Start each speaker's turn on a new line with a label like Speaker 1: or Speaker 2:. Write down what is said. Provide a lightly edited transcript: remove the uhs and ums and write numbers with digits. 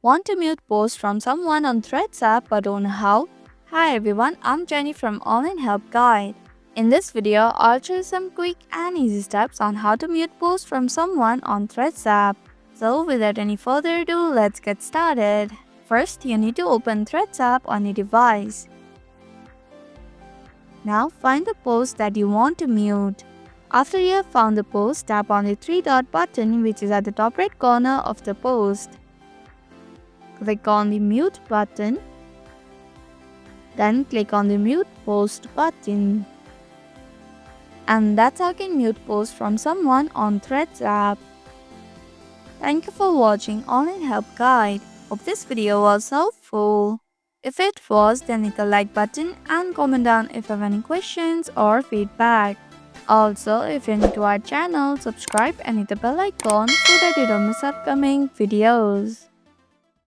Speaker 1: Want to mute posts from someone on Threads app but don't know how? Hi everyone, I'm Jenny from Online Help Guide. In this video, I'll share some quick and easy steps on how to mute posts from someone on Threads app. So without any further ado, let's get started. First, you need to open Threads app on your device. Now find the post that you want to mute. After you have found the post, tap on the three dot button which is at the top right corner of the post. Click on the mute button. Then click on the mute post button. And that's how you can mute posts from someone on Threads app. Thank you for watching Online Help Guide. Hope this video was helpful. If it was, then hit the like button and comment down if you have any questions or feedback. Also, if you're new to our channel, subscribe and hit the bell icon so that you don't miss upcoming videos.